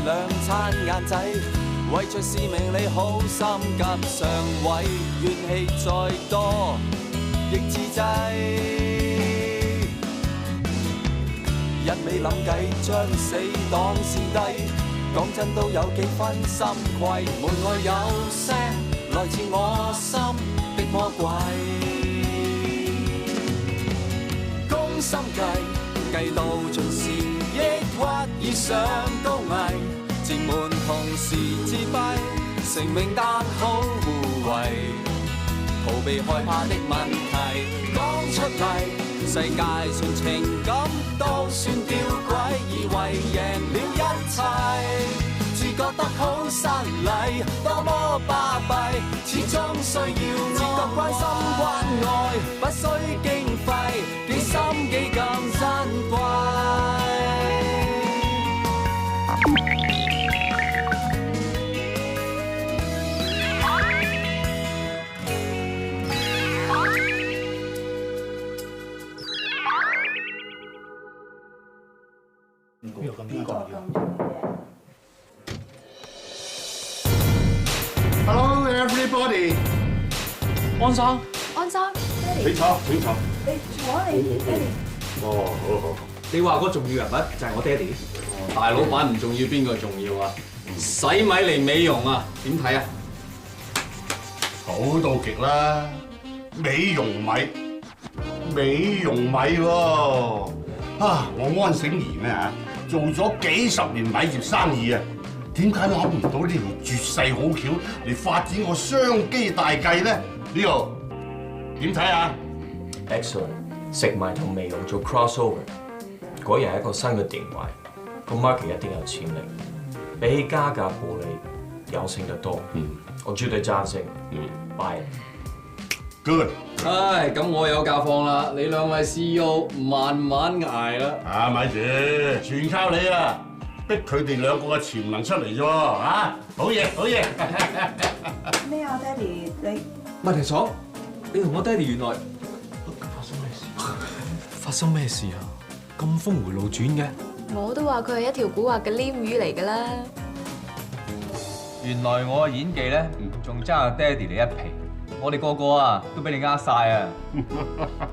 兩餐晏仔，為着使命你好心急上位，怨氣再多亦自制，一味諗計將死黨線低，講真都有幾分心悸，門外有聲來自我心的魔鬼，攻心計計到盡時，抑鬱已上高危，前門同時自閉，成名但好無謂，逃避害怕的問題講出嚟。世界上情感都算吊詭，以為贏了一切，自覺得好失禮，多麼巴閉，始終需要自覺關心關愛，不需經費，幾心幾咁珍貴。邊個咁重要 ？Hello everybody， 安生，安生，請坐，請坐。你坐你爹哋。哦，好好。你話個重要人物就係我爹哋。大老闆唔重要，邊個重要啊？洗米嚟美容啊？點睇啊？好到極啦！美容米喎。啊，我安醒兒咩嚇？做咗幾十年米業生意啊，點解諗唔到呢條絕世好橋嚟發展個商機大計咧？呢個點睇啊 ？Excellent， 食米同美容做 crossover， 果然係一個新嘅定位，個 market 一定有潛力，比起加價暴利有勝得多。我絕對贊成。Buy Good。唉，咁我有假放啦，你兩位 CEO 慢慢捱啦。啊，咪住，全靠你啊！逼佢哋兩個嘅潛能出嚟啫喎，啊！好嘢，好嘢！咩啊，爹哋你？麥提爽，你同我爹哋原來發生咩事啊？咁峰迴路轉嘅。我都話佢係一條古惑嘅鯰魚嚟㗎啦。原來我嘅演技咧，仲爭阿爹哋你一皮。我哋個個啊，都俾你呃晒啊！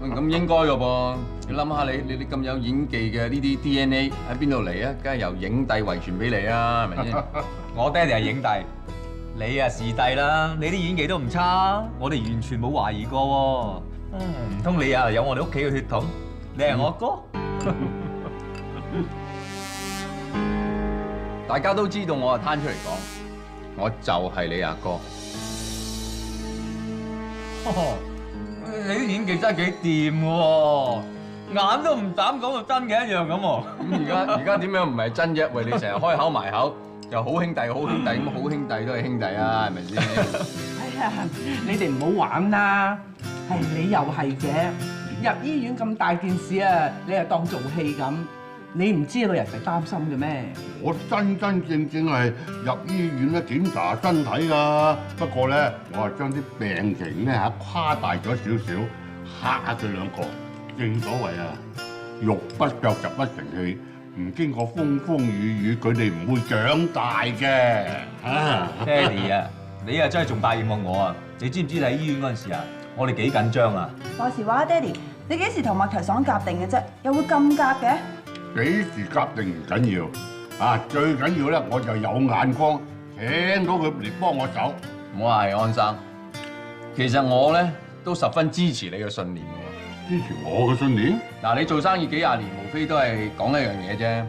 咁應該嘅噃，你諗下你咁有演技嘅呢啲 DNA 喺邊度嚟啊？梗係由影帝遺傳俾你啊，係咪先？我爹哋係影帝，你啊視帝啦，你啲演技都唔差，我哋完全冇懷疑過喎。唔通你啊有我哋屋企嘅血統？你係我哥？大家都知道我係攤出嚟講，我就係你阿哥。你啲演技真係幾掂喎，眼都唔眨講到真嘅一樣咁喎。咁而家點樣唔係真啫？喂，你成日開口埋口又好兄弟好兄弟咁，好兄弟都係兄弟啊，係咪先？哎呀，你哋唔好玩啦，係你又係嘅，入醫院咁大件事啊，你又當做戲咁，你唔知道人哋擔心嘅咩？我真真正正係入醫院咧檢查身體㗎，不過咧我係將啲病情咧嚇誇大咗少少，嚇下佢兩個。正所謂啊，肉不嚼就不成器，唔經過風風雨雨，佢哋唔會長大嘅。啊，爹哋啊，你啊真係仲大意過我啊！你知唔知你喺醫院嗰陣時啊，我哋幾緊張啊？話時話，爹哋，你幾時同麥提爽夾定嘅啫？又會咁夾嘅？幾時夾定唔緊要，啊最緊要咧我就有眼光，請到佢嚟幫我手。唔好係安生，其實我咧都十分支持你嘅信念喎。支持我嘅信念？嗱，你做生意幾廿年，無非都係講一樣嘢啫。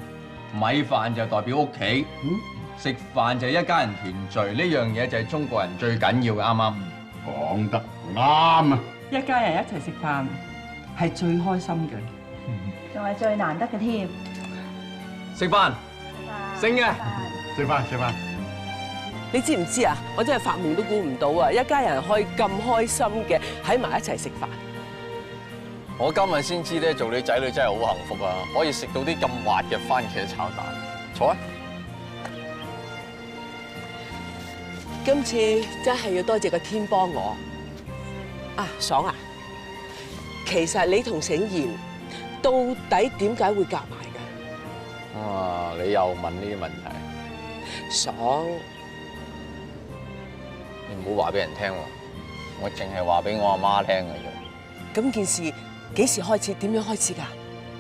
米飯就代表屋企，食飯就係一家人團聚，呢樣嘢就係中國人最緊要嘅，啱唔啱？講得啱啊！一家人一齊食飯係最開心嘅，仲係最難得嘅添。食飯，升嘅。食飯。你知唔知啊？我真係發夢都估唔到啊！一家人可以咁開心嘅喺埋一齊食飯。我今日先知咧，做你仔女真係好幸福啊！可以食到啲咁滑嘅番茄炒蛋。坐啊！今次真係要多謝個天幫我。啊，爽啊！其實你同醒賢到底點解會夾埋㗎？哇！你又問呢啲問題，爽。你唔好話俾人聽喎，我淨係話俾我阿媽聽嘅啫。咁件事幾時開始？點樣開始㗎？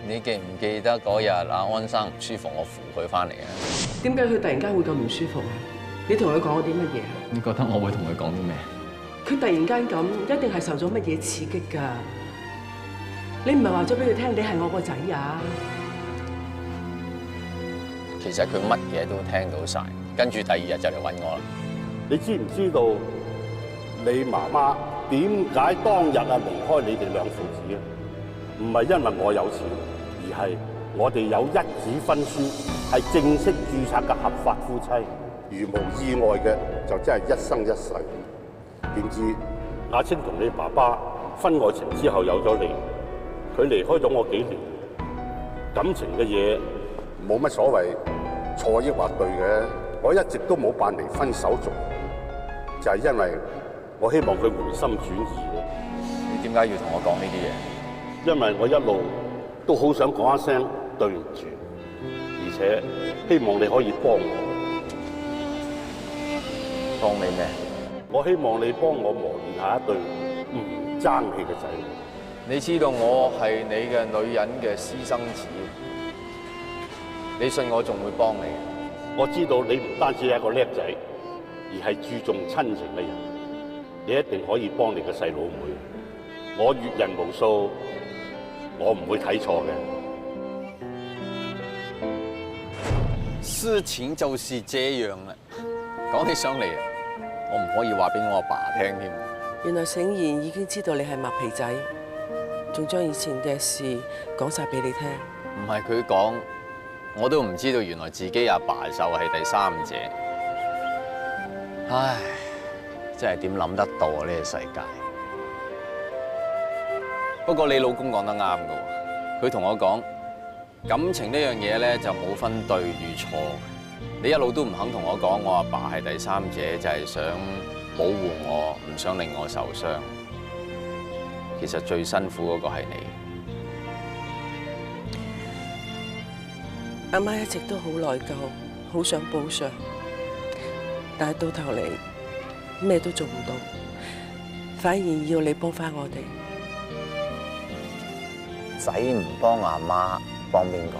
你記唔記得嗰日阿安生唔舒服，我扶佢翻嚟啊？點解佢突然間會咁唔舒服啊？你同佢講咗啲乜嘢？你覺得我會同佢講啲咩？佢突然間咁，一定係受咗乜嘢刺激㗎？你唔係話咗俾佢聽，你係我個仔呀？其實佢乜嘢都聽到晒，跟住第二日就嚟揾我啦。你知唔知道你媽媽點解當日離開你哋兩父子啊？唔係因為我有錢，而係我哋有一紙婚書，係正式註冊嘅合法夫妻。如無意外嘅，就真係一生一世。點知阿清同你爸爸婚外情之後有咗你，佢離開咗我幾年，感情嘅嘢冇乜所謂錯抑或對嘅。我一直都冇辦離婚手續，就係因為我希望佢回心轉意嘅。你點解要同我講呢啲嘢？因為我一路都好想講一聲對唔住，而且希望你可以幫我。幫你咩？我希望你幫我磨練下一對唔爭氣嘅仔女。你知道我係你嘅女人嘅私生子，你信我仲會幫你？我知道你唔單止係一個叻仔，而係注重親情嘅人，你一定可以幫你嘅細佬妹。我閱人無數，我唔會睇錯嘅。事情就是這樣啦。講起上嚟，我唔可以話俾我阿爸聽添。原來醒賢已經知道你係麥皮仔，仲將以前嘅事講晒俾你聽。唔係佢講，我都唔知道原來自己阿爸就係第三者。唉，真係點諗得到啊！呢個世界。不過你老公講得啱㗎喎，佢同我講，感情呢樣嘢咧就冇分對與錯。你一路都唔肯同我講，我阿爸係第三者，就係想保護我，唔想令我受傷。其實最辛苦嗰個係你。阿媽一直都好內疚，好想補償，但係到頭嚟咩都做唔到，反而要你幫翻我哋。仔唔幫阿媽，幫邊個？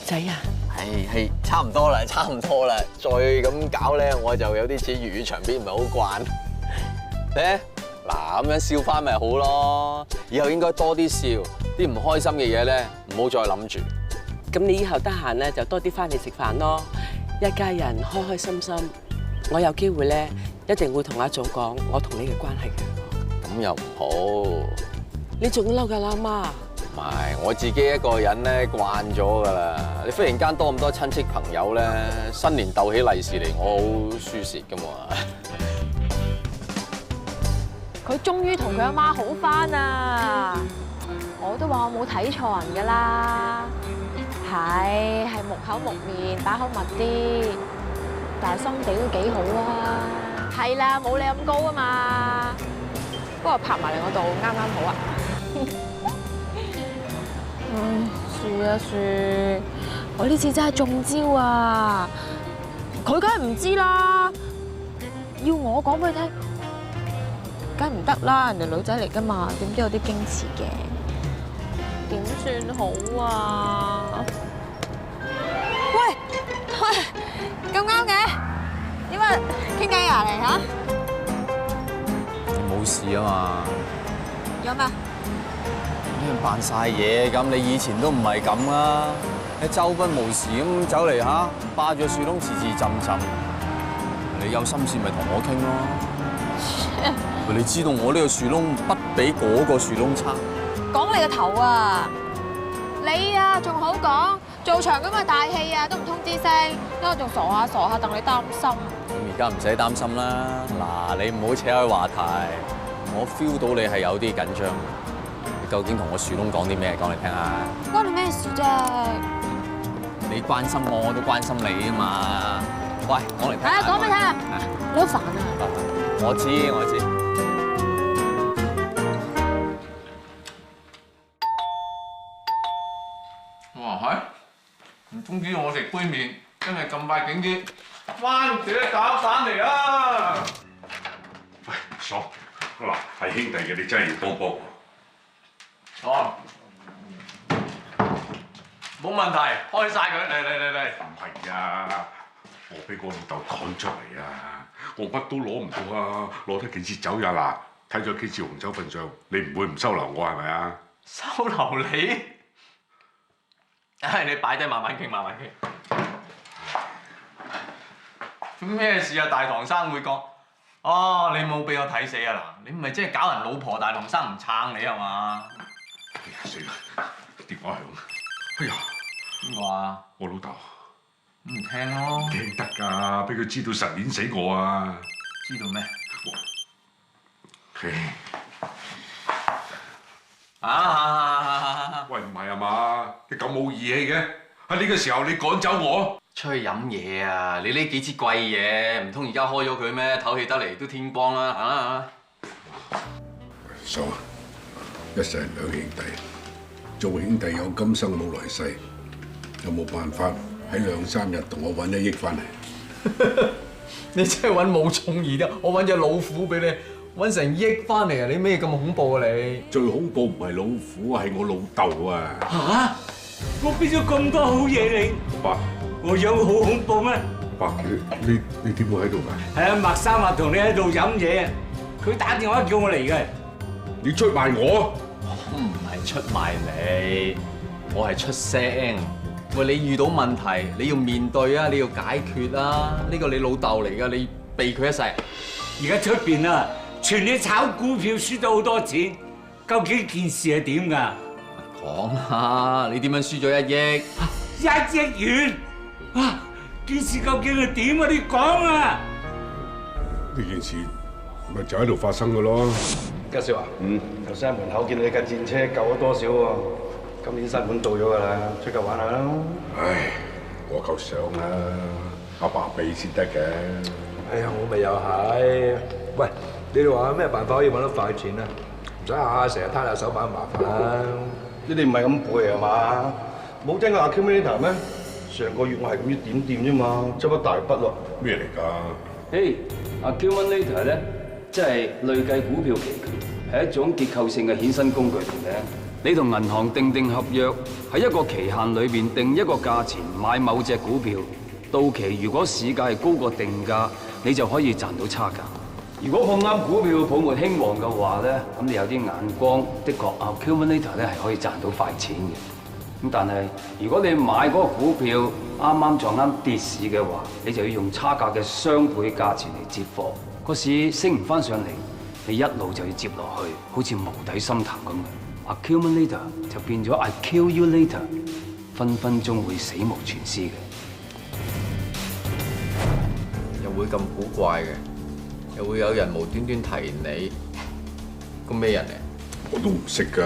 仔啊！係差唔多啦，差唔多啦。再咁搞咧，我就有啲似粵語長篇，唔係好慣。咧嗱，咁樣笑翻咪好咯。以後應該多啲笑，啲唔開心嘅嘢咧，唔好再諗住。咁你以後得閒咧，就多啲翻嚟食飯咯。一家人開開心心。我有機會咧，一定會同阿祖講我同你嘅關係嘅。咁又唔好。你仲嬲㗎啦，阿媽？唔係，我自己一個人咧慣咗㗎啦。你忽然間多咁多親戚朋友咧，新年鬥起利是嚟，我好輸蝕㗎嘛。佢終於同佢阿媽好返啊！我都話我冇睇錯人㗎啦，係木口木面，把口密啲，但係心地都幾好啊。係啦，冇你咁高啊嘛。不過拍埋嚟我度啱啱好啊。樹啊樹，我呢次真係中招啊！佢梗係唔知啦，要我講俾佢聽，梗係唔得啦，人哋女仔嚟㗎嘛，點都有啲矜持嘅，點算好啊？喂，咁啱嘅，點啊？傾偈啊嚟嚇？冇事啊嘛。有咩？扮晒嘢咁，你以前都唔係咁啦。你周不無時咁走嚟嚇，霸住樹窿，字浸浸。你有心事咪同我傾咯。你知道我呢個樹窿不比嗰個樹窿差。講你個頭啊！你啊仲好講，做場咁嘅大戲啊都唔通知聲，因為仲傻下等你擔心。咁而家唔使擔心啦。嗱，你唔好扯開話題，我 feel 到你係有啲緊張。你究竟同我樹窿講啲咩？講嚟聽下。關你咩事啫？你關心我，我都關心你啊嘛。喂，講嚟聽下。講俾你聽。你好煩啊！我知。哇係，唔通知我食杯麵，真係咁快景啲，番茄炒蛋嚟啊！喂，爽！嗱，係兄弟嘅，你真係要幫幫我。哦，冇問題，開晒佢，嚟。唔係啊，我俾我老豆趕出嚟啊！我乜都攞唔到啊，攞得幾支酒呀嗱，睇咗幾次紅酒份上，你唔會唔收留我係咪啊？收留你？唉，你擺低慢慢傾，慢慢傾。咩事啊？大堂生會講。哦，你冇俾我睇死啊嗱！你唔係真係搞人老婆，大堂生唔撐你係嘛？哎呀死啦！電話響。哎呀，邊個啊？我老豆。咁唔聽咯。聽得㗎，俾佢知道實碾死我啊！知道咩？喂，唔係啊嘛？你咁冇義氣嘅，喺呢個時候你趕走我？出去飲嘢啊！你呢幾支貴嘢，唔通而家開咗佢咩？唞氣得嚟都天光啦，行啦嚇！爽啊！一世人兩兄弟，做兄弟有今生冇來世，有冇辦法喺2、3日同我揾1億翻嚟？你真係揾冇重義啲，我揾隻老虎俾你，揾成億翻嚟啊！你咩咁恐怖啊你？最恐怖唔係老虎，係我老豆啊！嚇！我俾咗咁多好嘢你，爸，我樣好恐怖咩？爸，你點會喺度㗎？係啊，麥生話同你喺度飲嘢，佢打電話叫我嚟嘅。你出賣我？我唔係出賣你，我係出聲。喂，你遇到問題，你要面對啊，你要解決啊。呢個你老豆嚟㗎，你避佢一世。而家出邊啊，傳你炒股票輸咗好多錢，究竟件事係點㗎？講下，你點樣輸咗1億？1億元啊！件事究竟係點啊？你講啊！呢件事咪就喺度發生㗎咯。家少啊，頭先喺門口見你架戰車救咗多少喎？今年新盤到咗㗎啦，出街玩下啦！唉，我夠想啦，阿爸俾先得嘅。哎呀，我咪又係。喂，你哋話有咩辦法可以揾到快錢啊？唔使下下成日攤下手板麻煩啦。你哋唔係咁背係嘛？冇聽過 accumulator 咩？上個月我係咁樣點掂啫嘛，執一大筆咯。咩嚟㗎？Accumulator 咧，即係累計股票期權，係一種結構性嘅衍生工具嚟嘅。你同銀行訂合約，喺一個期限裏邊定一個價錢買某隻股票，到期如果市價係高過定價，你就可以賺到差價。如果碰啱股票泡沫興旺嘅話咧，咁你有啲眼光，的確 accumulator 咧係可以賺到快錢嘅。咁但係如果你買嗰個股票啱啱撞啱跌市嘅話，你就要用差價嘅雙倍價錢嚟接貨。個市升唔翻上嚟，你一路就要接落去，好似無底深潭咁。accumulator 就變咗 I kill you later， 分分鐘會死無全屍嘅。又會咁古怪嘅，又會有人無端端提你，個咩人嚟？我都唔識㗎，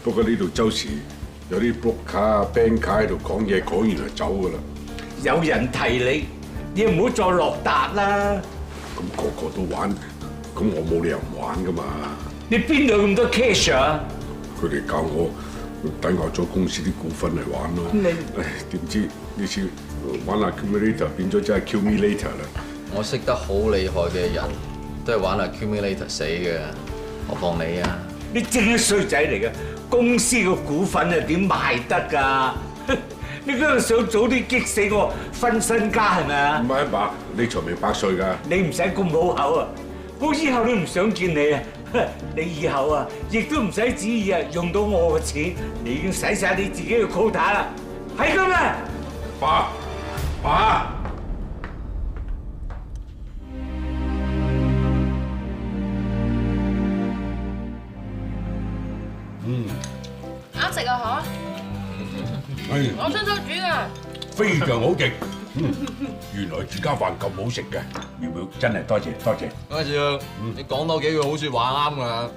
不過呢度周時有啲 broker、banker 喺度講嘢，講完就走㗎啦。有人提你，你唔好再落達啦。咁個個都玩，咁我冇理由唔玩㗎嘛。你邊度咁多 cash 啊？佢哋教我抵押咗公司啲股份嚟玩咯。唉，點知呢次玩 accumulator 變咗真係 kill me later 啦。我識得好厲害嘅人，都係玩 accumulator 死嘅，何況你啊？你正係衰仔嚟嘅，公司個股份啊點賣得㗎？你嗰度想早啲激死我分身家係咪啊？唔係阿爸，你長命百歲㗎。你唔使咁好口啊！我以後都唔想見你啊！你以後啊，亦都唔使旨意啊，用到我嘅錢，你已經使晒你自己嘅 quota 啦，係咁啦。爸。啱食啊嗬！我親手煮㗎。非常好食。原來住家飯咁好食嘅，苗苗真係多謝多謝。阿少，你講多幾句好説話啱㗎。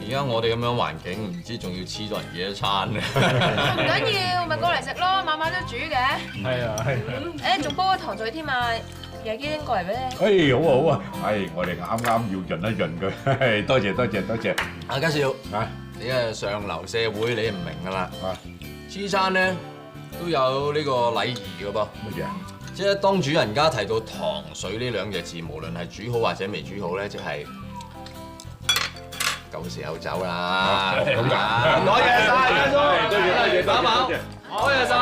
而家我哋咁樣環境，唔知仲要黐咗人幾多餐咧？唔緊要，咪過嚟食咯，晚晚都煮嘅。係啊係。誒，仲煲咗糖水添啊！夜機拎過嚟俾你。好啊好啊，我哋啱啱要潤一潤佢，多謝多謝多謝。阿家少，你係上流社會，你唔明㗎啦。黐餐咧，都有呢個禮儀嘅噃。乜嘢？即係當主人家提到糖水呢兩隻字，無論係煮好或者未煮好咧，即係夠時候走啦。咁㗎？多謝晒，多謝，打飽，多謝晒。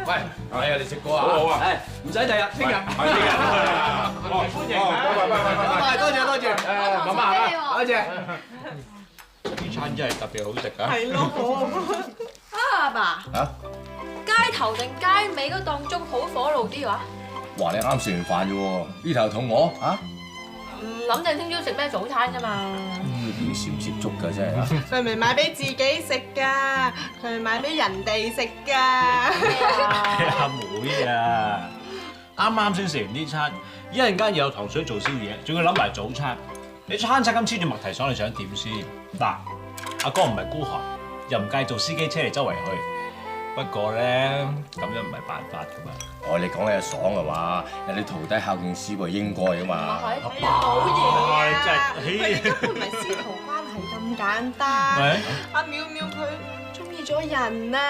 喂，係啊，你食過啊？好啊。唔使第日，聽日。歡迎啊！拜，多謝。媽媽，多謝。呢餐真係特別好食啊！係咯。阿爸。啊？街頭定街尾嗰檔粥好火爐啲話？哇！你啱食完飯啫喎，呢頭肚餓啊？諗定聽朝食咩早餐㗎嘛？點攝唔攝粥㗎真係啊！佢唔係買俾自己食㗎，佢係買俾人哋食㗎。阿妹啊，啱先食完呢餐，一陣間又有糖水做宵夜，仲要諗埋早餐。你餐餐咁黐住麥提爽，你想點先？嗱，阿哥唔係孤寒，又唔介意做司機車嚟周圍去。不過咧，咁樣唔係辦法㗎嘛。哦，你講你阿爽嘅話，人哋徒弟孝敬師傅係應該㗎嘛。好嘢啊！佢哋根本唔係師徒關係咁簡單。阿淼淼佢中意咗人啊！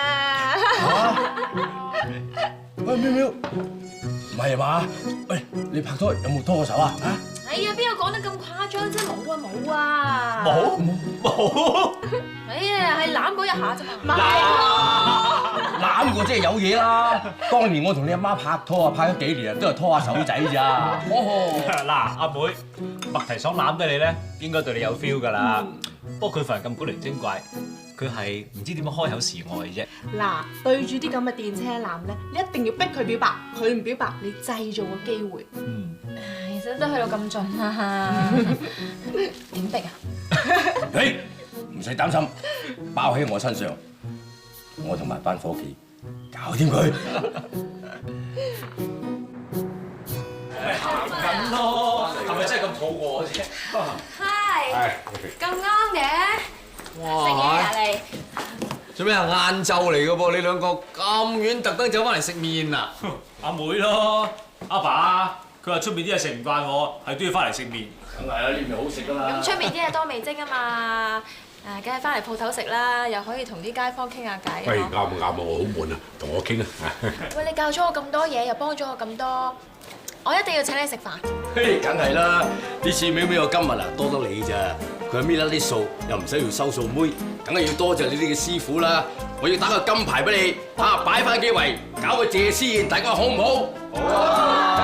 喂，淼淼，唔係嘛？喂，你拍拖有冇拖過手啊？啊？哎呀，邊個講得咁誇張啫？冇啊！冇。哎呀，係攬過一下啫嘛。攬過即係有嘢啦！當年我同你阿媽拍拖啊，拍咗幾年啊，都係拖下手仔咋。嗱，阿妹，麥提爽攬得你咧，應該對你有 feel 㗎啦。不過佢份人咁古靈精怪，佢係唔知點樣開口示愛啫。嗱，對住啲咁嘅電車男咧，你一定要逼佢表白，佢唔表白，你製造個機會。其實都去到咁盡啦，點逼啊？你唔使擔心，包喺我身上，我同埋班伙計搞掂佢。行緊咯，係咪真係咁肚餓啫？係，咁啱嘅。哇！食嘢啊你？做咩啊？晏晝嚟嘅噃，你兩個咁遠特登走翻嚟食麵啊？阿妹咯，阿爸，佢話出面啲嘢食唔慣喎，係都要翻嚟食麵。梗係啦，呢邊好食㗎嘛。咁出面啲嘢多味精啊嘛，梗係翻嚟鋪頭食啦，又可以同啲街坊傾下偈。喂，啱啊，我好悶啊，同我傾啊！喂，你教咗我咁多嘢，又幫咗我咁多，我一定要請你食飯。嘿，梗係啦！呢次淼淼我今日啊多得你咋，佢搣甩啲數，又唔使要收數妹，梗係要多謝你哋嘅師傅啦！我要打個金牌俾你，擺翻幾圍，搞個謝師宴，大家好唔好？好啊！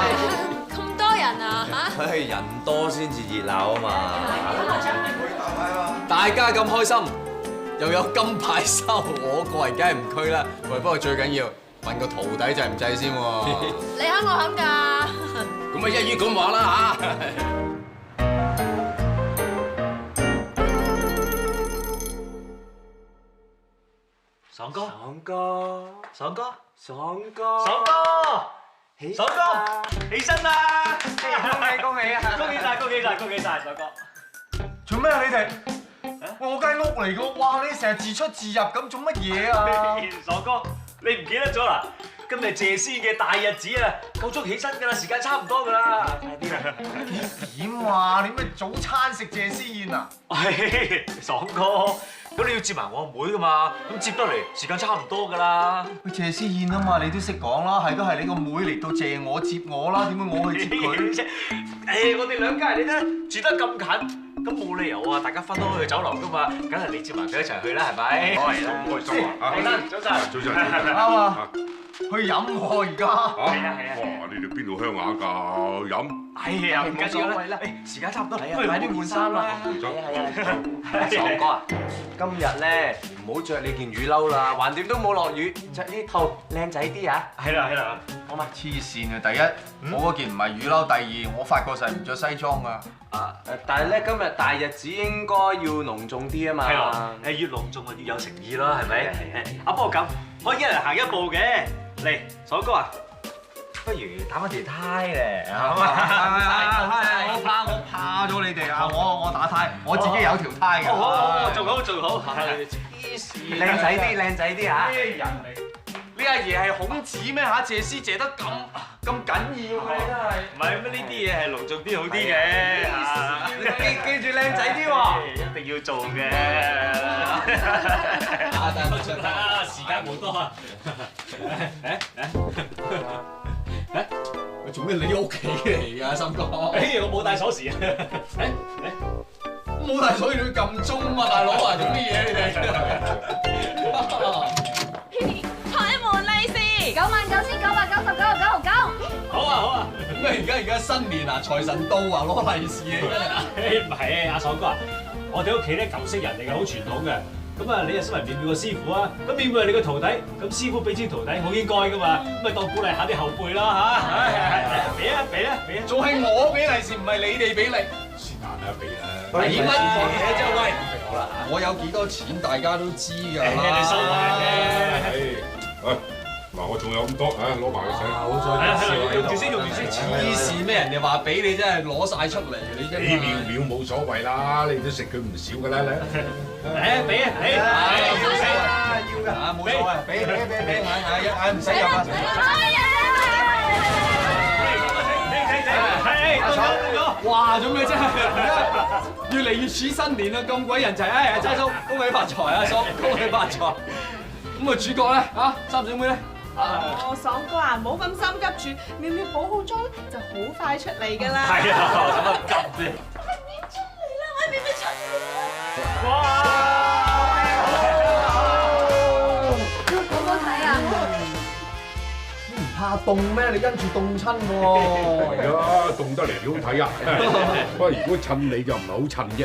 咁多人啊嚇！人多先至熱鬧啊嘛！大家咁開心，又有金牌收，我個人梗係唔拘啦。喂，不過最緊要問個徒弟制唔制先喎？你肯我肯㗎。咁咪一於咁話啦嚇！爽哥，爽哥，起身啦！恭喜啊！恭喜晒，爽哥！做咩啊你哋？我間屋嚟㗎，哇！你成日自出自入咁做乜嘢啊？爽哥，你唔記得咗啦？今日謝師嘅大日子啊，夠鐘起身㗎啦，時間差唔多㗎啦，快啲啦！點話？你咩早餐食謝師宴啊？爽哥，咁你要接埋我阿妹㗎嘛？咁接得嚟，時間差唔多㗎啦。謝師宴啊嘛，你都識講啦，係都係你個妹嚟到謝我接我啦，點解我去接佢？我哋兩家人你睇住得咁近，咁冇理由啊，大家分開去酒樓㗎嘛，梗係你接埋佢一齊去啦，係咪？好開心啊！早晨，啱啊！去飲喎而家。哇！你哋邊度鄉下㗎？飲？哎呀，唔緊要啦，時間差唔多，不如快啲換衫啦。爽哥啊，今日咧唔好着你件雨褸啦，橫掂都冇落雨，着呢套靚仔啲啊！係啦，好嘛？黐線啊！第一，我嗰件唔係雨褸；第二，我發過誓唔着西裝㗎。但係咧今日大日子應該要隆重啲啊嘛。係咯，越隆重啊越有誠意啦，係咪？不過咁，可以一人行一步嘅。嚟，爽哥啊！不如打翻條呔咧，係嘛？我怕咗你哋啊！我打呔，我自己有條呔㗎。做好。黐線，靚仔啲嚇。咩人嚟？你阿爺係孔子咩嚇？謝師謝得咁咁緊要嘅你真係。唔係乜呢啲嘢係隆重啲好啲嘅嚇。記住靚仔啲喎，一定要做嘅。時間冇多啊。喂，做咩你屋企嚟㗎，森哥？我冇帶鎖匙啊。冇帶鎖匙你撳鐘啊，大佬啊，做咩嘢你哋？開門利是，99,999.99。好啊！咩而家新年啊，財神到啊，攞利是啊！唔係阿爽哥啊，我哋屋企咧舊式人嚟嘅，好傳統嘅。咁啊，你啊身為廟個師傅啊，咁廟係你個徒弟，咁師傅俾錢徒弟好應該噶嘛，咁咪當鼓勵下啲後輩啦嚇。俾啊！仲係我俾利是，唔係你哋俾利。是但啦，俾啦。俾乜嘢啫？喂，我有幾多錢大家都知㗎啦。你收埋啫。喂，嗱，我仲有咁多啊，攞埋去使。好用住先。黐線咩？人哋話俾你真係攞晒出嚟，你真係。廟冇所謂啦，你都食佢唔少㗎啦，你。俾啊！要㗎嚇，冇所謂，俾，唔使入啊！哇！做咩啫？而家越嚟越似新年啦，咁鬼人齊！哎，齋叔，恭喜發財啊！叔，恭喜發財！咁啊，主角咧嚇，三小妹咧。爽哥啊，唔好咁心急住，妙妙補好妝就好快出嚟㗎啦。係啊，使乜急啫？出嚟啦，喂，妙妙出嚟啦！哇！好唔好睇啊？唔怕凍咩？你因住凍親喎。係啊，凍得嚟幾好睇啊！不過如果襯你就唔係好襯啫。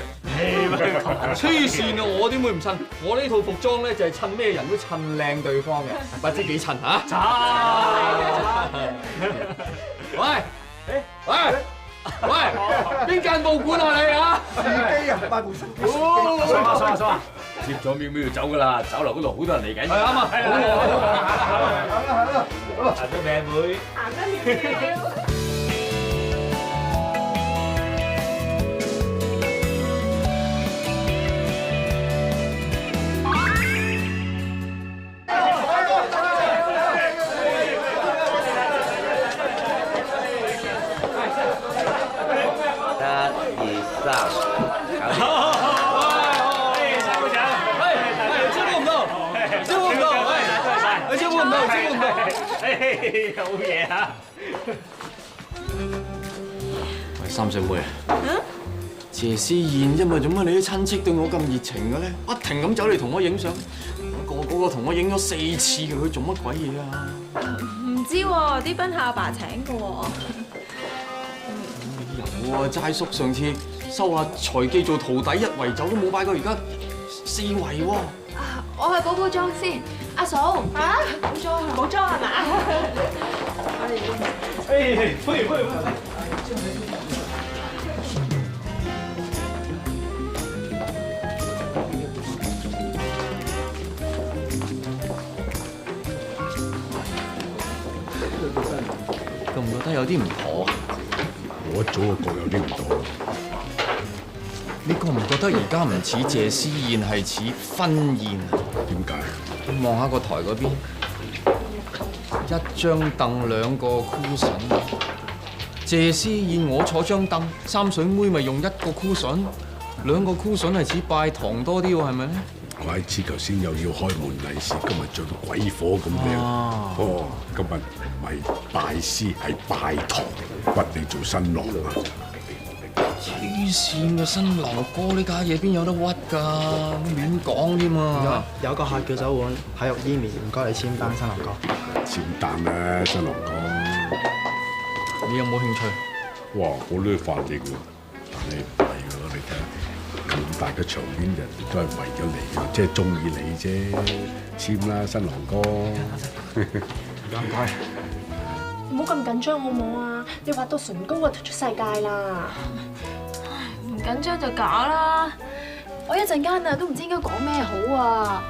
黐線啊！我點會唔襯？我呢套服裝咧就係襯咩人都襯靚對方嘅，不知幾襯嚇？喂，邊間報館啊你啊？司機啊，快部司機。爽啊！接咗喵喵要走㗎啦，酒樓嗰度好多人嚟緊。係啱啊！行得靚妹，行得妙。好嘢啊！喂，三小妹啊，謝思燕啫嘛，做乜你啲親戚對我咁熱情嘅咧？不停咁走嚟同我影相，個同我影咗4次嘅，佢做乜鬼嘢啊？唔知喎，啲賓客阿爸請嘅喎。有啊，齋叔上次收阿財記做徒弟1圍酒都冇擺過，而家4圍喎。我去補妝先，阿嫂嚇，補妝係嘛？歡迎。覺唔覺得有啲唔妥？我早就覺有啲唔妥。你覺唔覺得而家唔似謝思燕，係似婚宴啊？點解？你望下個台嗰邊，一張凳2個 cushion。謝思燕我坐張凳，三水妹咪用1個 cushion，2個 cushion 係似拜堂多啲喎，係咪咧？怪知頭先又要開門利是，今日着到鬼火咁樣。哦，今日唔係拜師，係拜堂，屈你做新郎啊！黐線嘅新郎哥呢家嘢邊有得屈㗎？亂講添啊！有個客叫走碗，體育伊棉，唔該你簽單，新郎哥。簽單啦，新郎哥。你有冇興趣？哇！好呢個反應喎，但係唔係喎，你睇下咁大嘅場面，人哋都係為咗你嘅，即係中意你啫。簽啦，新郎哥。唔該。唔好咁緊張好唔好啊？你畫到唇膏啊，出世界啦！唔緊張就假啦，我一陣間啊都唔知應該講咩好啊！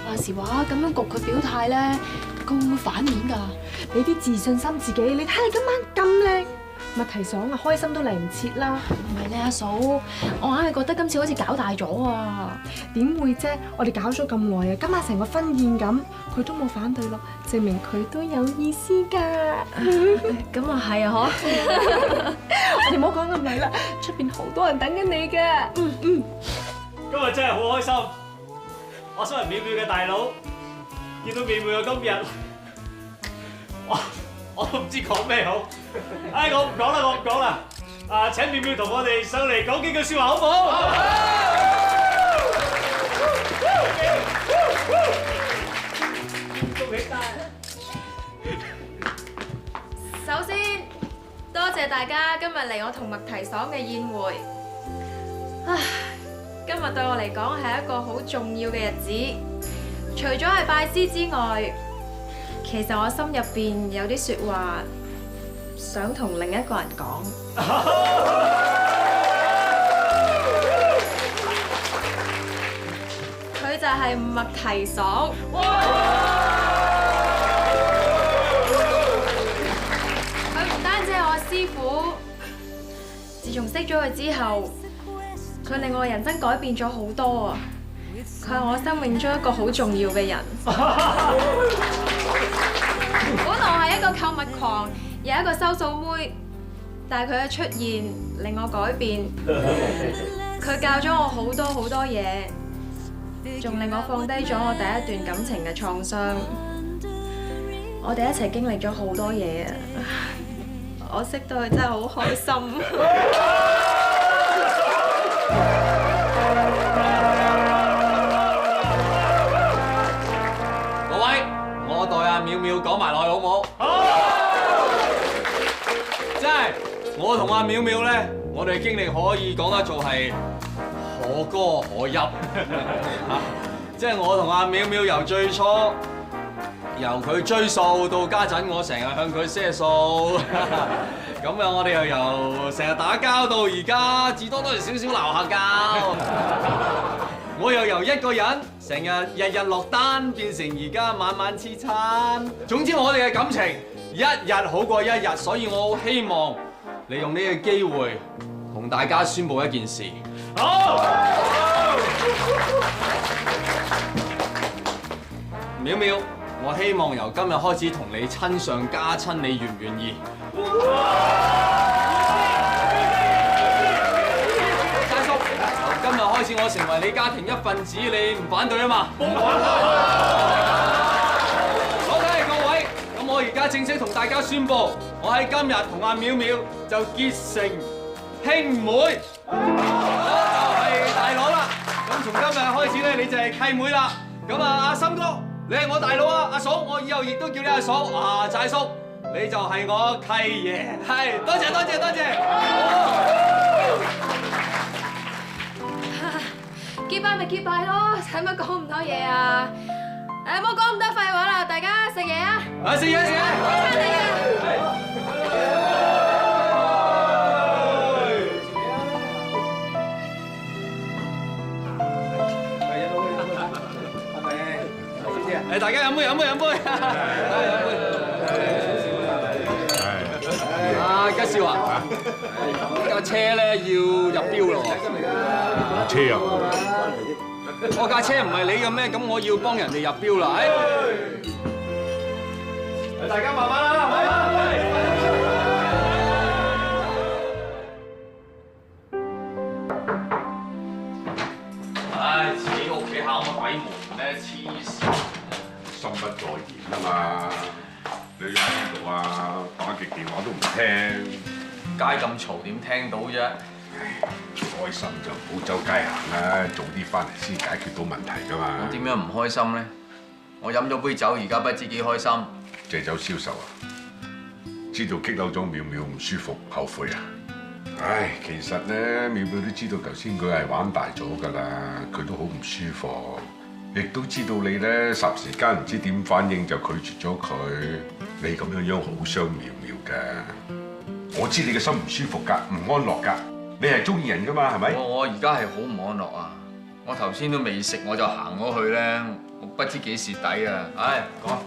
話時話咁樣焗佢表態咧，佢會唔會反面㗎？俾啲自信心自己，你睇你今晚咁靚，麥提爽啊，開心都嚟唔切啦。唔係咧，阿嫂，我硬係覺得今次好似搞大咗啊！點會啫？我哋搞咗咁耐啊，今晚成個婚宴咁，佢都冇反對咯，證明佢都有意思㗎。咁啊係啊，嗬！我哋唔好講咁耐啦，出邊好多人等緊你㗎。今日真係好開心，我身為淼淼嘅大佬，見到淼淼嘅今日，我都唔知講咩好。唉，我唔講啦，我唔講啦。啊，請淼淼同我哋上嚟講幾句説話，好唔好？恭喜晒！首先，多謝大家今日嚟我同麥提爽嘅宴會。唉，今日對我嚟講係一個好重要嘅日子。除咗係拜師之外，其實我心入邊有啲説話想同另一個人講。佢就係麥提爽。佢唔單止係我師傅，自從識咗佢之後，佢令我人生改變咗好多啊！佢係我生命中一個好重要嘅人。本來我係一個購物狂，又一個收數妹，但係佢嘅出現令我改變。佢教咗我好多好多嘢，仲令我放低咗我第一段感情嘅創傷。我哋一齊經歷咗好多嘢啊！我識到佢真係好開心。各位，我代阿淼淼講埋落去好唔好？好。真係，我同阿淼淼咧，我哋經歷可以講得做係可歌可泣。即係我同阿淼淼由最初由佢追數到家陣，我成日向佢賒數。咁啊，我哋又由成日打交到而家至多都係少少鬧下交。我又由一個人成日日日落單，變成而家晚晚黐餐。總之我哋嘅感情一日好過一日，所以我好希望利用呢個機會同大家宣佈一件事。好，淼淼，我希望由今日開始同你親上加親，你願唔願意？齋叔，由今日開始我成為你家庭一份子，你唔反對啊嘛？冇反對。好嘅，各位，咁我而家正式同大家宣佈，我喺今日同阿淼淼就結成兄妹，我就係大佬啦。咁從今日開始咧，你就係契妹啦。咁啊，阿森哥，你係我大佬啊，阿嫂，我以後亦都叫你阿嫂。啊，齋叔，你就係我契爺，係，多謝多謝多謝。結拜咪結拜咯，使乜講咁多嘢啊？誒，唔好講咁多廢話啦，大家食嘢啊！啊，食嘢食嘢，開餐嚟啊！誒，大家飲杯飲杯飲杯，阿吉少啊，架車咧要入標咯。車啊！我架車唔係你嘅咩？咁我要幫人哋入標啦！大家慢慢啦，慢慢。唉，自己屋企敲乜鬼門咧？黐線！心不在焉啊嘛！你喺邊度啊？打極電話都唔聽，街咁嘈點聽到啫？開心就唔好周街行啦，早啲翻嚟先解決到問題㗎嘛。我點樣唔開心咧？我飲咗杯酒，而家不知幾開心。借酒消愁啊！知道激嬲咗淼淼唔舒服，後悔啊！唉，其實咧，淼淼都知道頭先佢係玩大咗㗎啦，佢都好唔舒服，亦都知道你咧霎時間唔知點反應就拒絕咗佢，你咁樣好傷淼淼㗎。我知你嘅心唔舒服㗎，唔安樂㗎。你係中意人㗎嘛，係咪？我而家係好唔安樂啊！我頭先都未食，我就行咗去咧，我不知幾蝕底啊！唉，講啊！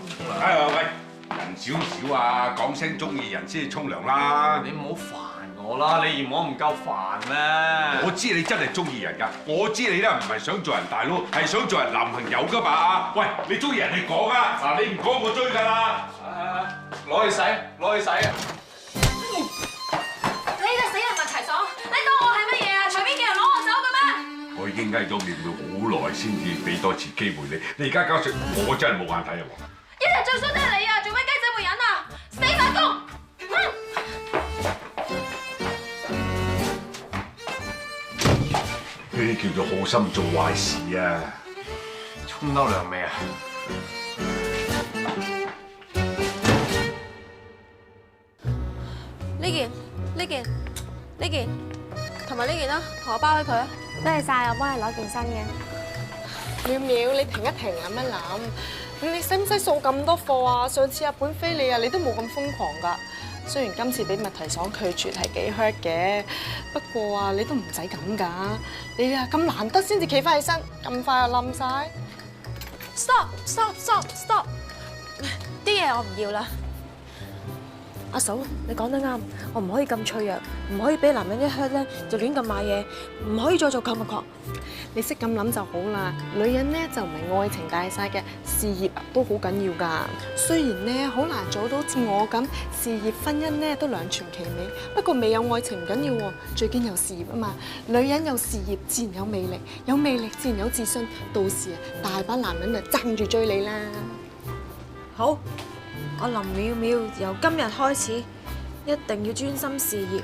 喂，人少少啊，講聲中意人先至沖涼啦。你唔好煩我啦，你嫌我唔夠煩咩？我知你真係中意人㗎，我知你咧唔係想做人大佬，係想做人男朋友㗎嘛。喂，你中意人你講啊，嗱你唔講我追㗎啦。攞去洗，攞去洗啊！你隻死人問題爽，你當我係乜嘢啊？隨便叫人攞我走嘅咩？我已經翳咗妙妙好耐先至俾多次機會你，你而家搞成我真係冇眼睇啊！一日最衰都係你啊！做咩雞仔會忍啊？死份工！呢啲叫做好心做壞事啊！沖多涼未啊？呢件，同埋呢件啦，同我包起佢啊！多謝晒，我幫你攞件新嘅。妙妙，你停一停，諗一諗，你使唔使掃咁多貨啊？上次日本飛你啊，你都冇咁瘋狂㗎。雖然今次俾麥提爽拒絕係幾 hurt 嘅，不過啊，你都唔使咁㗎。你啊咁難得先至企翻起身，咁快就冧晒。Stop！ 啲嘢我唔要啦。阿嫂，你講得啱，我唔可以咁脆弱，唔可以俾男人一 hurt 咧就亂咁買嘢，唔可以再做購物狂。你識咁諗就好啦。女人咧就唔係愛情大晒嘅，事業都好緊要㗎。雖然咧好難做到好似我咁，事業婚姻咧都兩全其美。不過未有愛情唔緊要喎，最緊有事業啊嘛。女人有事業自然有魅力，有魅力自然有自信。到時啊，大把男人就爭住追你啦。好。我林妙妙由今日開始一定要專心事業，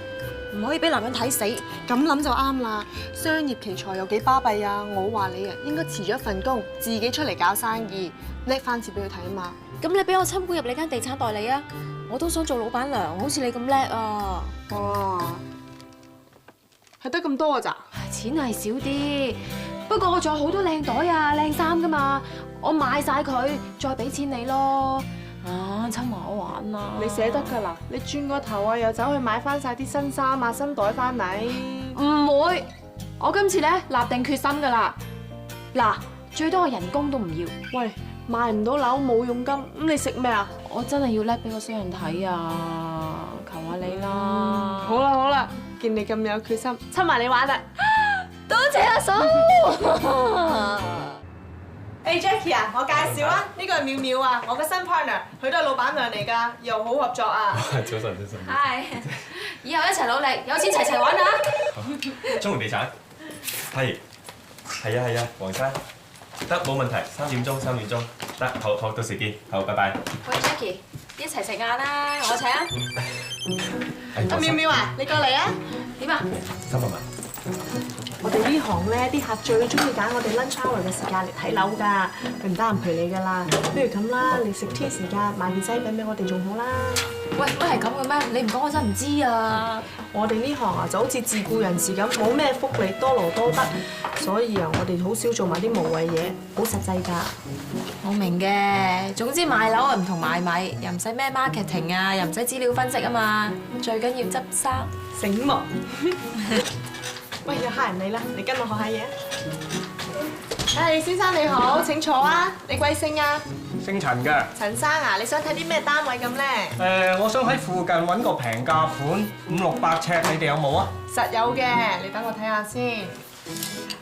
唔可以俾男人睇死。咁諗就啱啦。商業奇才有幾巴閉啊！我話你啊，應該辭咗份工，自己出嚟搞生意，叻翻次俾佢睇啊嘛。咁你俾我參觀入你間地產代理啊！我都想做老闆娘，好似你咁叻啊！哇，係得咁多啊咋？錢係少啲，不過我仲有好多靚袋啊、靚衫噶嘛，我買晒佢，再俾錢你咯。啊，親埋我玩啊！你捨得㗎啦！你轉個頭啊，又走去買翻晒啲新衫啊、新袋翻嚟。唔會，我今次咧立定決心㗎啦。嗱，最多我人工都唔要。喂，買唔到樓冇佣金，咁你食咩啊？我真係要叻俾個商人睇啊！求下你啦！好啦好啦，見你咁有決心，親埋你玩啦！多謝阿嫂。Hey Jackie 啊，我介紹啊，呢個係妙妙啊，我嘅新 partner，佢都係老闆娘嚟㗎，以後好合作啊。早晨。係，以後一齊努力，有錢齊齊玩啊！中環地產，係啊，黃生，得冇問題，3點鐘，得，好，到時見，好，拜拜。喂 Jackie，一齊食晏啦，我請啊！阿妙妙啊，你過嚟啊！點啊300萬。我哋呢行咧，啲客最中意揀我哋 lunch hour 嘅時間嚟睇樓㗎，佢唔得閒陪你㗎啦。不如咁啦，你食 tea 時間買件西餅俾我哋仲好啦。喂，乜係咁嘅咩？你唔講我真係唔知啊！我哋呢行啊就好似自僱人士咁，冇咩福利，多勞多得，所以啊，我哋好少做埋啲無謂嘢，好實際㗎。我明嘅，總之買樓啊唔同買米，又唔使咩 marketing 啊，又唔使資料分析啊嘛，最緊要執生。醒目。喂，有客人嚟啦，你跟我學下嘢啊！誒，先生你好，請坐啊！你貴姓啊？姓陳嘅。陳生啊，你想睇啲咩單位咁咧？我想喺附近揾個平價款，500-600尺，你哋有冇啊？實有嘅，你等我睇下先。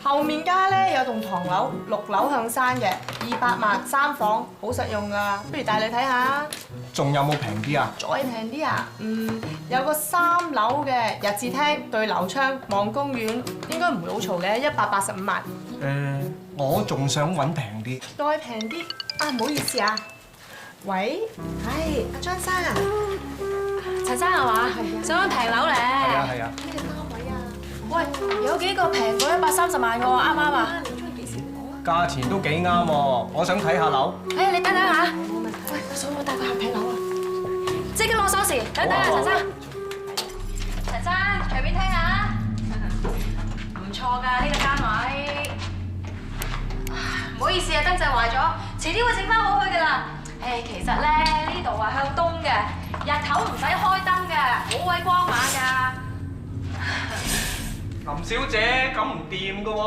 後面街咧有棟唐樓，6樓向山嘅，200萬3房，好實用㗎。不如帶你睇下。仲有冇平啲啊？再平啲啊？有個3樓嘅日字廳，對流窗，望公園，應該唔會好嘈嘅，185萬。我仲想揾平啲。再平啲啊！唔好意思啊。喂，係阿張生啊。陳生係嘛？想揾平樓咧？係啊。咩單位啊？喂，有幾個平過130萬㗎喎，啱唔啱啊？你中意幾時攞啊？價錢都幾啱喎，我想睇下樓。哎呀，你等等下。喂，我想我帶個客睇樓啊！即刻攞鎖匙，等等啊，陳生。陳生，隨便聽下。唔錯㗎呢個單位。唔好意思啊，燈掣壞咗，遲啲會整翻好佢㗎啦。誒，其實咧呢度係向東嘅，日頭唔使開燈嘅，好鬼光猛㗎。林小姐，咁唔掂㗎喎，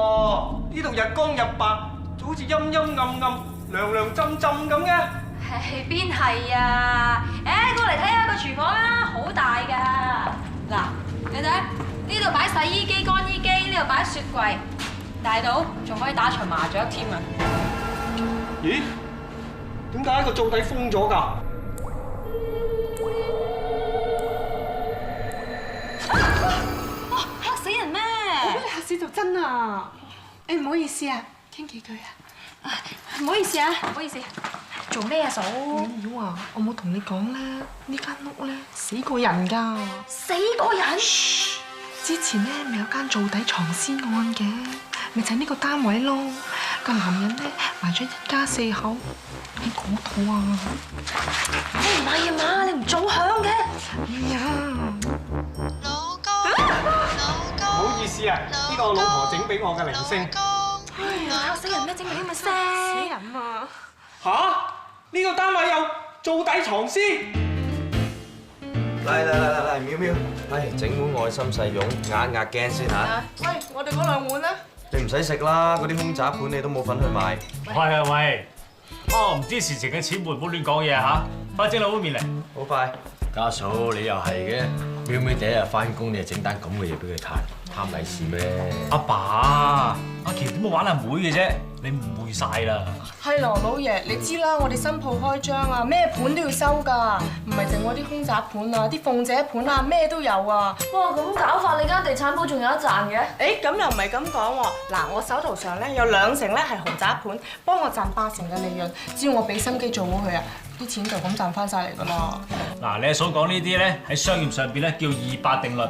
呢度日光日白，就好似陰陰暗暗、涼涼浸浸咁嘅。係邊係啊？誒，過嚟睇下個廚房啦，好大㗎。嗱，你睇呢度擺洗衣機、乾衣機，呢度擺雪櫃，大到仲可以打場麻雀添啊！咦？點解個灶底封咗㗎？哇！嚇死人咩？我俾你嚇死就真啊！誒，唔好意思啊，傾幾句啊。唔好意思啊，唔好意思。做咩啊，嫂？曉啊，我冇同你講咧，呢間屋咧死過人㗎。死過人？之前咧咪有間灶底藏屍案嘅，咪就係呢個單位咯。個男人咧埋咗一家4口喺嗰度啊！你唔係啊嘛？你唔早響嘅？哎呀！唔好意思啊，呢個我老婆整俾我嘅鈴聲。哎呀，嚇死人咩？整埋啲咁嘅聲。死人啊！吓？呢個單位有灶底藏屍？嚟，苗苗，整碗愛心細蓉壓壓驚先嚇。喂，我哋嗰2碗咧？你唔使食啦，嗰啲空宅盤你都冇份去買。喂，哦，唔知事情嘅錢會唔好亂講嘢嚇，快整2碗麵嚟。好快。家嫂你又係嘅，喵喵第一日翻工你就整單咁嘅嘢俾佢貪利是咩？阿爸，阿喬點會玩阿妹嘅啫？你誤會晒啦。係羅老爺，你知啦，我哋新鋪開張啊，咩盤都要收㗎，唔係淨我啲空宅盤啊，啲鳳姐盤啊，咩都有啊。哇，咁搞法你間地產鋪仲有一賺嘅？誒，咁又唔係咁講喎。嗱，我手頭上咧有2成咧係豪宅盤，幫我賺8成嘅利潤，只要我俾心機做好佢啊，啲錢就咁賺翻晒嚟㗎啦。嗱，你所講呢啲咧喺商業上邊咧叫200定律，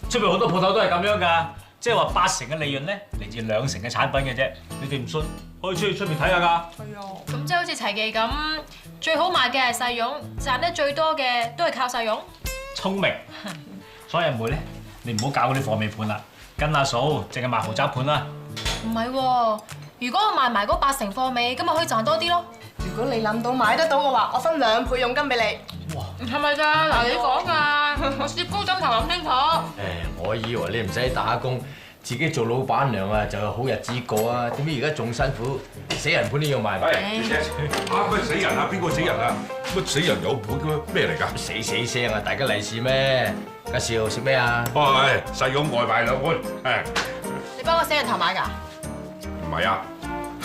出邊好多鋪頭都係咁樣㗎，即係話8成嘅利潤咧嚟自2成嘅產品嘅啫。你哋唔信，可以出去出面睇下㗎。係啊。咁即係好似齊記咁，最好賣嘅係細蓉，賺得最多嘅都係靠細蓉。聰明。所以阿妹咧，你唔好搞嗰啲貨尾盤啦，跟阿嫂淨係賣豪宅盤啦。唔係喎，如果我賣埋嗰8成貨尾，咁咪可以賺多啲咯。如果你諗到買得到嘅話，我分2倍佣金俾你。哇！係咪㗎？嗱，你講㗎，我攝高枕頭諗清楚。我以為你唔使打工，自己做老闆娘啊就有好日子過啊！點知而家仲辛苦，死人盤都要賣埋。乜死人啊？邊個死人啊？乜死人有盤嘅咩嚟㗎？死聲啊！大家利是咩？家少食咩啊？喂，細蓉外賣2碗。你幫我死人頭買㗎？唔係啊。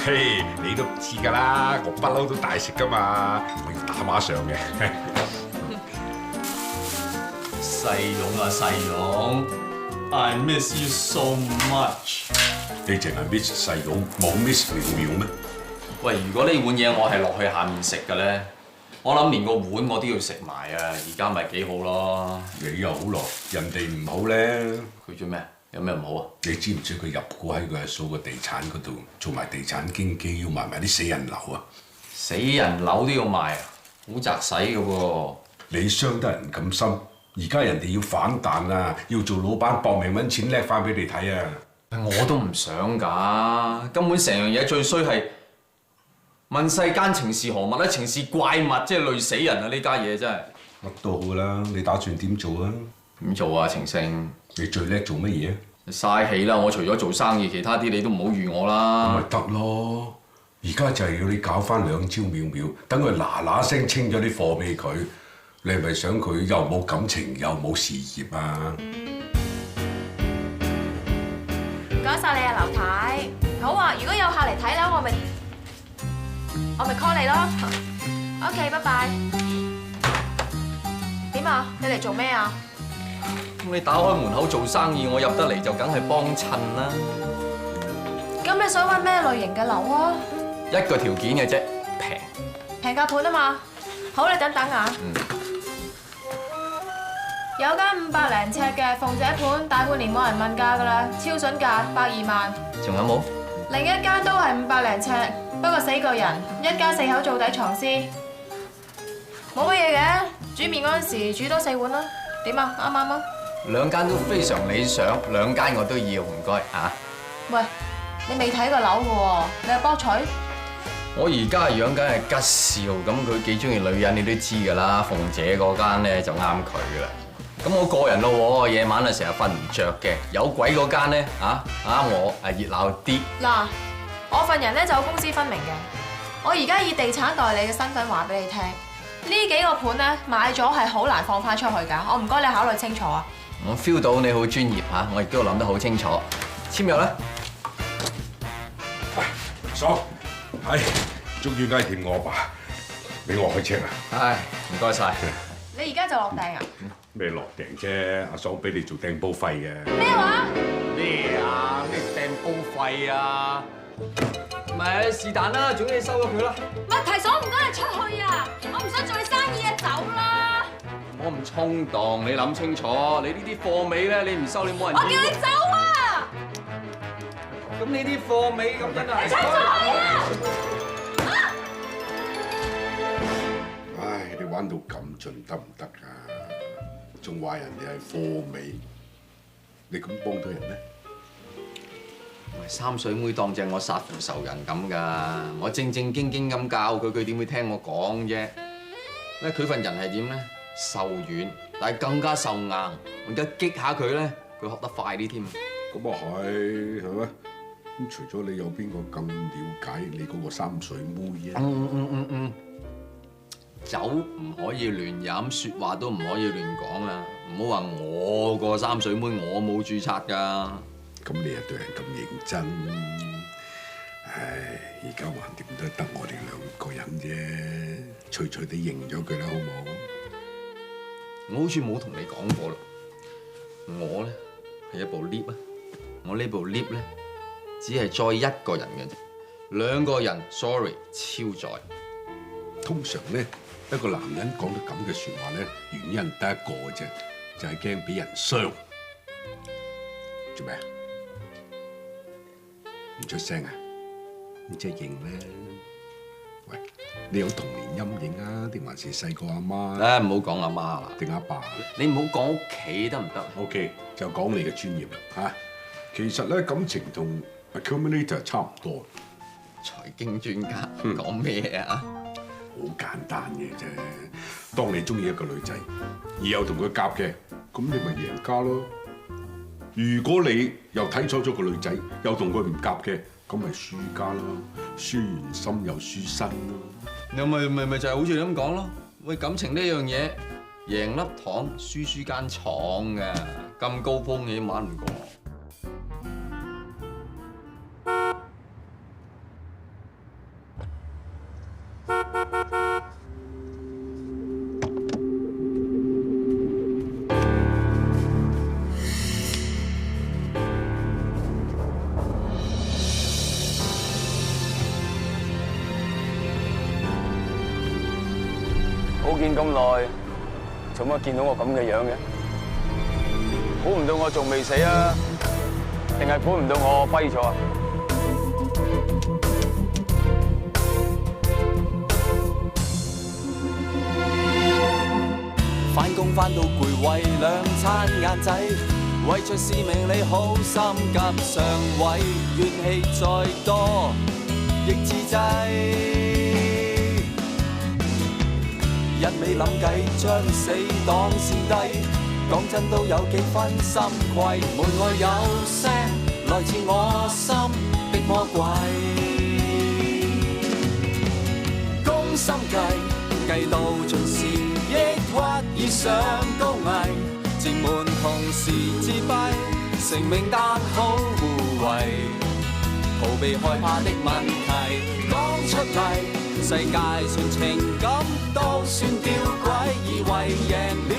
嘿，你都知㗎啦，我不嬲都大食㗎嘛，我要打孖上嘅。細蓉啊，細蓉 ，I miss you so much。你淨係 miss 細蓉，冇 miss 苗苗咩？喂，如果呢碗嘢我係落去下面食嘅咧，我諗連個碗我都要食埋啊！而家咪幾好咯。你又好咯，人哋唔好咧。佢做咩？有咩唔好啊？你知唔知佢入股喺佢阿嫂個地產嗰度做埋地產經紀，要賣埋啲死人樓啊？死人樓都要賣啊？好擲使嘅喎。你傷得人咁深，而家人哋要反彈啊，要做老闆搏命揾錢叻翻俾你睇啊！我都唔想㗎，根本成樣嘢最衰係問世間情是何物咧？情是怪物，即係累死人啊！呢家嘢真係。乜都好啦，你打算點做啊？點做啊，情聖？你最叻做乜嘢？嘥氣啦！我除咗做生意，其他啲你都唔好預我啦。咪得咯！而家就係要你搞翻2招妙妙，等佢嗱嗱聲清咗啲貨俾佢。你係咪想佢又冇感情又冇事業啊？唔該晒你啊，劉太。好啊，如果有客嚟睇樓，我咪 call 你咯。OK， 拜拜。點啊？你嚟做咩啊？咁你打開門口做生意，我入得嚟就梗係幫襯啦。咁你想揾咩類型嘅樓啊？一個條件嘅啫，平價盤啊嘛。好，你等等啊。有間500零尺嘅鳳姐盤，大半年冇人問價㗎啦，超筍價120萬。仲有冇？另一間都係500零尺，不過死個人，一家4口灶底藏屍。冇乜嘢嘅，煮麵嗰陣時煮多4碗啦。點啊？啱唔啱啊？2間都非常理想，2間我都要，唔該嚇。喂，你未睇過樓嘅喎，你係博取？我而家養緊係吉兆，咁佢幾中意女人，你都知㗎啦。鳳姐嗰間咧就啱佢㗎啦。咁我個人咯喎，夜晚啊成日瞓唔着嘅，有鬼嗰間咧啱我熱鬧啲。嗱，我份人咧就公私分明嘅，我而家以地產代理嘅身份話俾你聽，呢幾個盤咧買咗係好難放翻出去㗎，我唔該你考慮清楚啊！我 feel 到你好專業嚇，我亦都諗得好清楚。簽約啦！爽，係，終於挨掂我吧，俾我開車啦。係，唔該晒。你而家就落訂啊？咩落訂啫？阿爽俾你做訂煲費嘅。咩話？咩啊？咩訂煲費啊？咪是但啦，總之你收咗佢啦。麥提爽，唔該你出去啊！我唔想做你生意啊，走啦！我唔衝動，你諗清楚，你呢啲貨尾咧，你唔收你冇人。我叫你走啊！咁呢啲貨尾咁真係。你出去啊！唉，你玩到咁盡得唔得㗎？仲話人哋係貨尾，你咁幫到人咩？喂，三水妹當正我殺父仇人咁㗎，我正正經經咁教佢，佢點會聽我講啫？咧佢份人係點咧？瘦軟，但係更加瘦硬。我而家激下佢咧，佢學得快啲添。咁啊係咪？咁除咗你，有邊個更了解你嗰個三水妹啊？酒唔可以亂飲，説話都唔可以亂講啊！唔好話我個三水妹，我冇註冊㗎。咁你又對人咁認真，唉！而家橫掂都係得我哋兩個人啫，脆脆地認咗佢啦，好冇？我好似冇同你講過啦，我咧係一部 lift 啊，我呢部 lift 咧只係載一個人嘅啫，兩個人 sorry 超載。通常咧一個男人講到咁嘅説話咧，原因得一個嘅啫，就係驚俾人傷。做咩啊？唔出聲啊？咁即係認咧？喂，你有童年陰影啊？定還是細個阿媽？唔好講阿媽啦，定阿爸？你唔好講屋企得唔得 ？OK， 就講你嘅專業啦嚇。其實咧感情同 accumulator 差唔多。財經專家講咩啊？好簡單嘅啫。當你中意一個女仔，而又同佢夾嘅，咁你咪贏家咯。如果你又睇錯咗個女仔，又同佢唔夾嘅，咁咪輸家咯。輸完心又輸身咯。你咪就係好似你咁講咯。喂，感情呢樣嘢，贏粒糖，輸間廠嘅，咁高風險玩唔過。冇見咁耐，做乜見到我咁嘅樣嘅？估唔到我仲未死啊？定係估唔到我跛咗啊？返工返到攰，為兩餐晏仔，為着使命你好心急上位，怨氣再多亦自制。一味諗計將死黨先低，講真都有幾分心悸。門外有聲來自我心的魔鬼，攻心計計到盡時，抑鬱以上高危，正門同時自閉，成名但好護衛，逃避害怕的問題講出嚟。世界上情感都算吊詭，以為贏了